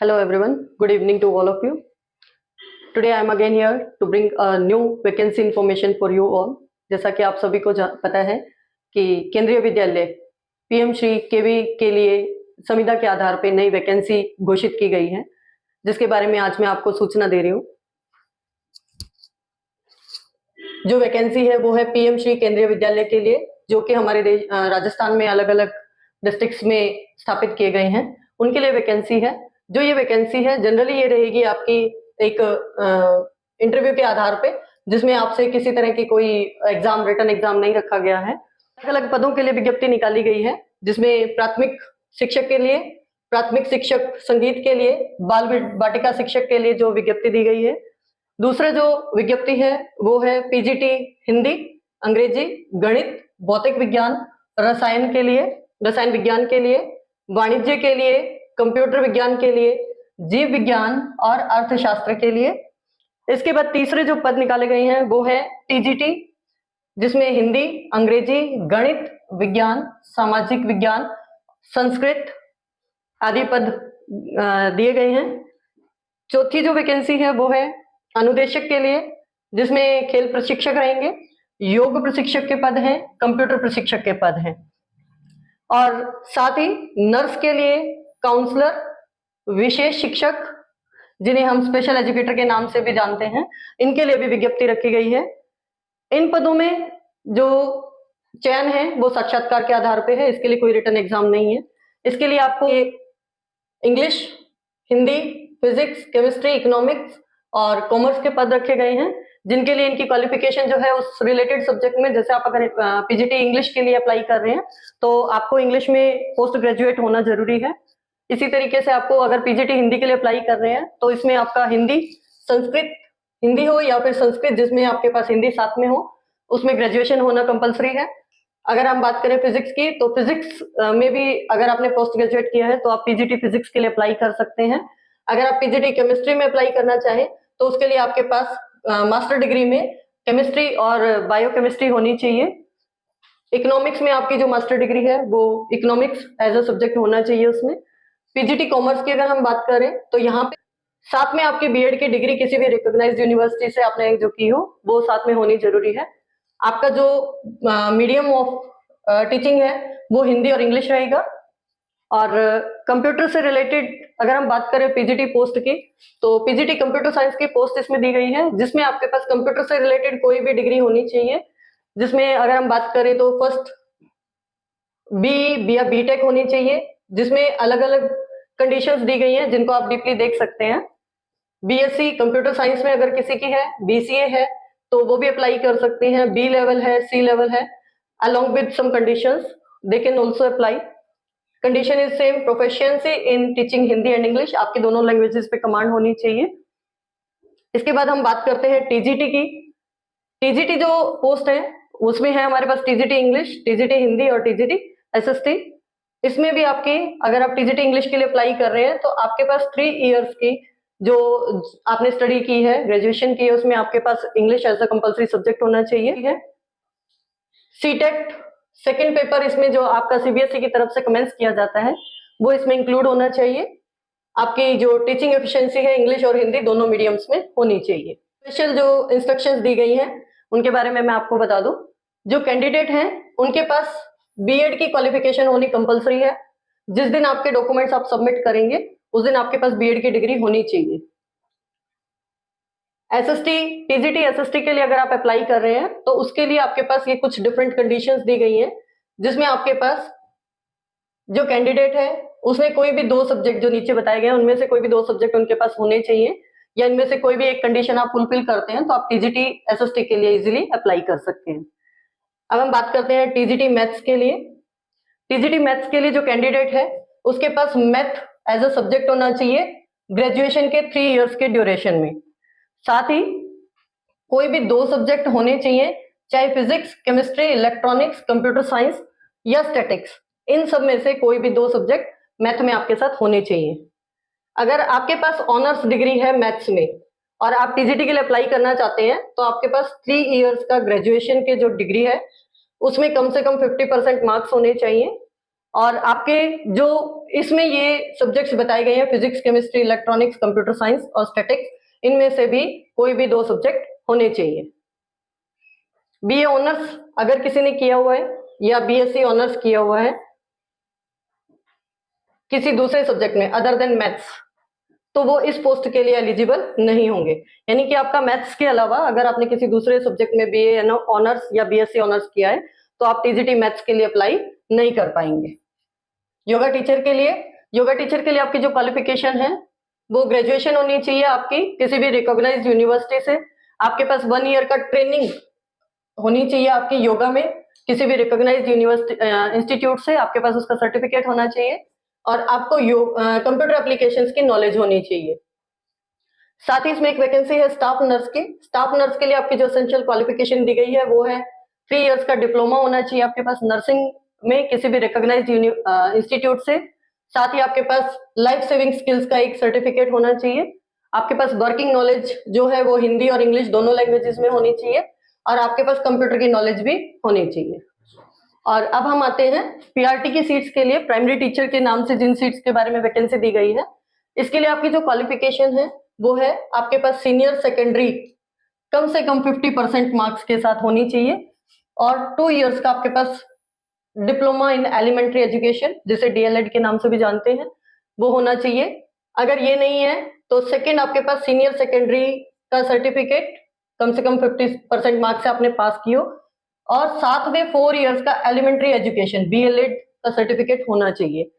Hello everyone, good evening to all of you. Today I am again here to bring a new vacancy information for you all. जैसा कि आप सभी को पता है कि केंद्रीय विद्यालय पीएम श्री केवी के लिए संविदा के आधार पर नई वैकेंसी घोषित की गई है, जिसके बारे में आज मैं आपको सूचना दे रही हूँ। जो वैकेंसी है वो है पीएम श्री केंद्रीय विद्यालय के लिए, जो कि हमारे राजस्थान में अलग अलग डिस्ट्रिक्ट्स में स्थापित किए गए हैं, उनके लिए वैकेंसी है। जो ये वैकेंसी है जनरली ये रहेगी आपकी एक इंटरव्यू के आधार पे, जिसमें आपसे किसी तरह की कोई एग्जाम, रिटन एग्जाम नहीं रखा गया है। अलग अलग पदों के लिए विज्ञप्ति निकाली गई है, जिसमें प्राथमिक शिक्षक के लिए, प्राथमिक शिक्षक संगीत के लिए, बाल वाटिका शिक्षक के लिए जो विज्ञप्ति दी गई है। दूसरा जो विज्ञप्ति है वो है पीजीटी हिंदी, अंग्रेजी, गणित, भौतिक विज्ञान, रसायन के लिए, रसायन विज्ञान के लिए, वाणिज्य के लिए, कंप्यूटर विज्ञान के लिए, जीव विज्ञान और अर्थशास्त्र के लिए। इसके बाद तीसरे जो पद निकाले गए हैं वो है टीजीटी, जिसमें हिंदी, अंग्रेजी, गणित, विज्ञान, सामाजिक विज्ञान, संस्कृत आदि पद दिए गए हैं। चौथी जो वैकेंसी है वो है अनुदेशक के लिए, जिसमें खेल प्रशिक्षक रहेंगे, योग प्रशिक्षक के पद हैं, कंप्यूटर प्रशिक्षक के पद हैं। और साथ ही नर्स के लिए काउंसलर, विशेष शिक्षक जिन्हें हम स्पेशल एजुकेटर के नाम से भी जानते हैं, इनके लिए भी विज्ञप्ति रखी गई है। इन पदों में जो चयन है वो साक्षात्कार के आधार पे है, इसके लिए कोई रिटन एग्जाम नहीं है। इसके लिए आपको English, Hindi, physics, chemistry, economics और कॉमर्स के पद रखे गए हैं, जिनके लिए इनकी क्वालिफिकेशन जो है उस रिलेटेड सब्जेक्ट में, जैसे आप अगर पीजीटी इंग्लिश के लिए अप्लाई कर रहे हैं तो आपको इंग्लिश में पोस्ट ग्रेजुएट होना जरूरी है। इसी तरीके से आपको अगर पीजीटी हिंदी के लिए अप्लाई कर रहे हैं तो इसमें आपका हिंदी, संस्कृत, हिंदी हो या फिर संस्कृत जिसमें आपके पास हिंदी साथ में हो, उसमें ग्रेजुएशन होना कंपलसरी है। अगर हम बात करें फिजिक्स की, तो फिजिक्स में भी अगर आपने पोस्ट ग्रेजुएट किया है तो आप पीजीटी फिजिक्स के लिए अप्लाई कर सकते हैं। अगर आप पीजीटी केमिस्ट्री में अप्लाई करना चाहें तो उसके लिए आपके पास मास्टर डिग्री में केमिस्ट्री और बायोकेमिस्ट्री होनी चाहिए। इकोनॉमिक्स में आपकी जो मास्टर डिग्री है वो इकोनॉमिक्स एज अ सब्जेक्ट होना चाहिए उसमें। पीजीटी कॉमर्स की अगर हम बात करें तो यहाँ पे साथ में आपकी बीएड की डिग्री किसी भी रिकॉग्नाइज्ड यूनिवर्सिटी से आपने जो की हो वो साथ में होनी जरूरी है। आपका जो मीडियम ऑफ टीचिंग है वो हिंदी और इंग्लिश रहेगा। और कंप्यूटर से रिलेटेड अगर हम बात करें पीजीटी पोस्ट की, तो पीजीटी कंप्यूटर साइंस की पोस्ट इसमें दी गई है, जिसमें आपके पास कंप्यूटर से रिलेटेड कोई भी डिग्री होनी चाहिए। जिसमें अगर हम बात करें तो फर्स्ट बी या बीटेक होनी चाहिए, जिसमें अलग अलग कंडीशंस दी गई हैं जिनको आप डीपली देख सकते हैं। बीएससी कंप्यूटर साइंस में अगर किसी की है, बीसीए है तो वो भी अप्लाई कर सकते हैं। बी लेवल है, सी लेवल है, along with some conditions they can also apply. Condition is same, proficiency in teaching Hindi and English, आपकी दोनों लैंग्वेजेस पे कमांड होनी चाहिए। इसके बाद हम बात करते हैं टीजीटी की। टीजीटी जो पोस्ट है उसमें है हमारे पास टीजीटी इंग्लिश, टीजीटी हिंदी और टीजीटी एसएसटी। इसमें भी आपकी अगर आप टीजीटी इंग्लिश के लिए अप्लाई कर रहे हैं तो आपके पास 3 इयर्स की जो आपने स्टडी की है, ग्रेजुएशन की है, उसमें आपके पास English as a compulsory subject होना चाहिए। सीटेट सेकेंड पेपर इसमें जो आपका सीबीएसई की तरफ से कमेंस किया जाता है वो इसमें इंक्लूड होना चाहिए। आपकी जो टीचिंग एफिशिएंसी है इंग्लिश और हिंदी दोनों मीडियम्स में होनी चाहिए। स्पेशल जो इंस्ट्रक्शंस दी गई हैं उनके बारे में मैं आपको बता दूं। जो कैंडिडेट हैं उनके पास बीएड की क्वालिफिकेशन होनी कंपलसरी है। जिस दिन आपके डॉक्यूमेंट्स आप सबमिट करेंगे उस दिन आपके पास बीएड की डिग्री होनी चाहिए। एसएसटी, टीजीटी एसएसटी के लिए अगर आप अप्लाई कर रहे हैं तो उसके लिए आपके पास ये कुछ डिफरेंट कंडीशंस दी गई हैं, जिसमें आपके पास जो कैंडिडेट है उसमें कोई भी 2 सब्जेक्ट जो नीचे बताए गए उनमें से कोई भी 2 सब्जेक्ट उनके पास होने चाहिए, या इनमें से कोई भी एक कंडीशन आप फुलफिल करते हैं तो आप टीजीटी एसएसटी के लिए इजीली अप्लाई कर सकते हैं। अब हम बात करते हैं टीजीटी मैथ्स के लिए। टीजीटी मैथ्स के लिए जो कैंडिडेट है उसके पास मैथ एज अ सब्जेक्ट होना चाहिए ग्रेजुएशन के 3 इयर्स के ड्यूरेशन में। साथ ही कोई भी 2 सब्जेक्ट होने चाहिए, चाहे physics, chemistry, electronics, computer science या स्टैटिक्स, इन सब में से कोई भी 2 सब्जेक्ट मैथ में आपके साथ होने चाहिए। अगर आपके पास ऑनर्स डिग्री है मैथ्स में और आप टीजीटी के लिए अप्लाई करना चाहते हैं तो आपके पास 3 इयर्स का ग्रेजुएशन के जो डिग्री है उसमें कम से कम 50% मार्क्स होने चाहिए। और आपके जो इसमें ये सब्जेक्ट्स बताए गए हैं, physics, chemistry, electronics, computer science और स्टैटिक्स, इनमें से भी कोई भी 2 सब्जेक्ट होने चाहिए। बीए ऑनर्स अगर किसी ने किया हुआ है या बीएससी ऑनर्स किया हुआ है किसी दूसरे सब्जेक्ट में अदर देन मैथ्स, तो वो इस पोस्ट के लिए एलिजिबल नहीं होंगे। यानी कि आपका मैथ्स के अलावा अगर आपने किसी दूसरे सब्जेक्ट में बीए ऑनर्स या बीएससी ऑनर्स किया है तो आप टीजीटी मैथ्स के लिए अप्लाई नहीं कर पाएंगे। योगा टीचर के लिए आपकी जो क्वालिफिकेशन है वो ग्रेजुएशन होनी चाहिए आपकी किसी भी रिकॉग्नाइज्ड यूनिवर्सिटी से। आपके पास 1 ईयर का ट्रेनिंग होनी चाहिए आपकी योगा में किसी भी रिकॉग्नाइज्ड यूनिवर्सिटी इंस्टीट्यूट से, आपके पास उसका सर्टिफिकेट होना चाहिए और आपको कंप्यूटर एप्लीकेशंस की नॉलेज होनी चाहिए। साथ ही इसमें एक वैकेंसी है स्टाफ नर्स की। स्टाफ नर्स के लिए आपकी जो एसेंशियल क्वालिफिकेशन दी गई है वो है 3 इयर्स का डिप्लोमा होना चाहिए आपके पास नर्सिंग में किसी भी रिकॉग्नाइज्ड इंस्टीट्यूट से। साथ ही आपके पास लाइफ सेविंग स्किल्स का एक सर्टिफिकेट होना चाहिए। आपके पास वर्किंग नॉलेज जो है वो हिंदी और इंग्लिश दोनों लैंग्वेजेस में होनी चाहिए और आपके पास कंप्यूटर की नॉलेज भी होनी चाहिए। और अब हम आते हैं पीआरटी की सीट्स के लिए। प्राइमरी टीचर के नाम से जिन सीट्स के बारे में वैकेंसी दी गई है, इसके लिए आपकी जो क्वालिफिकेशन है वो है आपके पास सीनियर सेकेंडरी कम से कम 50% मार्क्स के साथ होनी चाहिए और 2 इयर्स का आपके पास डिप्लोमा इन एलिमेंट्री एजुकेशन जिसे डीएलएड के नाम से भी जानते हैं वो होना चाहिए। अगर ये नहीं है तो सेकंड आपके पास सीनियर सेकेंडरी का सर्टिफिकेट कम से कम 50% मार्क्स से आपने पास किया और साथ में 4 इयर्स का एलिमेंट्री एजुकेशन बीएलएड का सर्टिफिकेट होना चाहिए।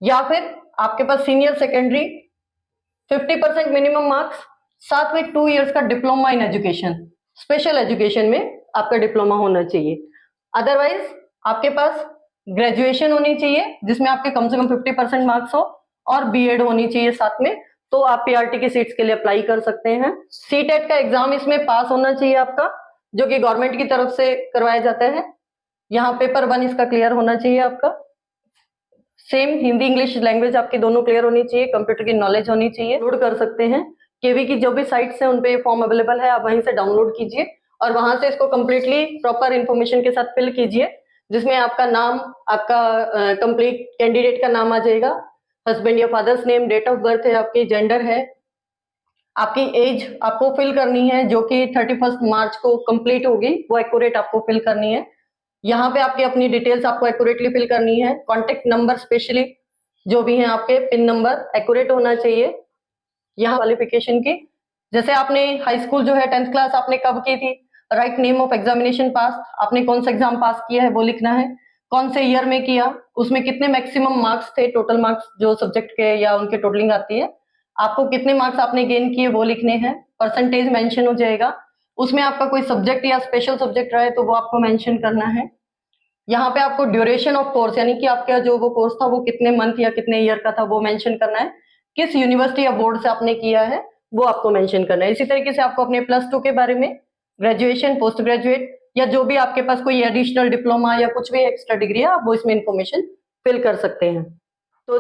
या फिर आपके पास सीनियर सेकेंडरी 50% मिनिमम मार्क्स साथ में 2 इयर्स का diploma in education special education में आपका डिप्लोमा होना चाहिए। अदरवाइज आपके पास ग्रेजुएशन होनी चाहिए जिसमें आपके कम से कम 50% मार्क्स हो और बीएड होनी चाहिए साथ में, तो आप पीआरटी की सीट्स के लिए अप्लाई कर सकते हैं। सीटेट का एग्जाम इसमें पास होना चाहिए आपका, जो कि गवर्नमेंट की तरफ से करवाया जाता है। यहाँ पेपर 1 इसका क्लियर होना चाहिए आपका। सेम हिंदी इंग्लिश लैंग्वेज आपकी दोनों क्लियर होनी चाहिए, कंप्यूटर की नॉलेज होनी चाहिए। डाउनलोड कर सकते हैं केवी की जो भी साइट्स हैं उन पे फॉर्म अवेलेबल है, आप वहीं से डाउनलोड कीजिए और वहां से इसको कंप्लीटली प्रॉपर इंफॉर्मेशन के साथ फिल कीजिए जिसमें आपका नाम, आपका कंप्लीट कैंडिडेट का नाम आ जाएगा, हस्बैंड या father's name, date of birth है आपकी, जेंडर है, आपकी एज आपको फिल करनी है जो कि 31 मार्च को कंप्लीट होगी, वो एक्यूरेट आपको फिल करनी है। यहाँ पे आपकी अपनी डिटेल्स आपको एक्यूरेटली फिल करनी है। कॉन्टेक्ट नंबर स्पेशली जो भी हैं आपके, पिन नंबर एक्यूरेट होना चाहिए। यहाँ क्वालिफिकेशन की, जैसे आपने हाई स्कूल जो है 10th क्लास आपने कब की थी, राइट नेम ऑफ एग्जामिनेशन पास, आपने कौन सा एग्जाम पास किया है वो लिखना है, कौन से ईयर में किया, उसमें कितने मैक्सिमम मार्क्स थे, टोटल मार्क्स जो सब्जेक्ट के या उनके टोटलिंग आती है, आपको कितने मार्क्स आपने गेन किए वो लिखने हैं, परसेंटेज मेंशन हो जाएगा, उसमें आपका कोई सब्जेक्ट या स्पेशल सब्जेक्ट रहे तो वो आपको मेंशन करना है। यहाँ पे आपको ड्यूरेशन ऑफ कोर्स यानी कि आपका जो वो कोर्स था वो कितने मंथ या कितने ईयर का था वो मेंशन करना है, किस यूनिवर्सिटी या बोर्ड से आपने किया है वो आपको मेंशन करना है। इसी तरीके से आपको अपने +2 के बारे में, ग्रेजुएशन, पोस्ट ग्रेजुएट या जो भी आपके पास कोई एडिशनल डिप्लोमा या कुछ भी एक्स्ट्रा डिग्री है आप वो इसमें इंफॉर्मेशन फिल कर सकते हैं। तो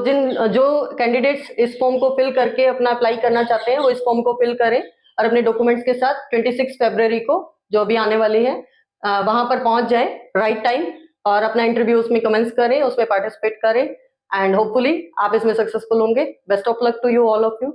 जो कैंडिडेट्स इस फॉर्म को फिल करके अपना अप्लाई करना चाहते हैं वो इस फॉर्म को फिल करें और अपने डॉक्यूमेंट्स के साथ 26 फरवरी को जो अभी आने वाली है वहां पर पहुंच जाए राइट टाइम और अपना इंटरव्यू उसमें कमेंस करें, उसमें पार्टिसिपेट करें एंड होपफुली आप इसमें सक्सेसफुल होंगे। Best of luck to you all of you.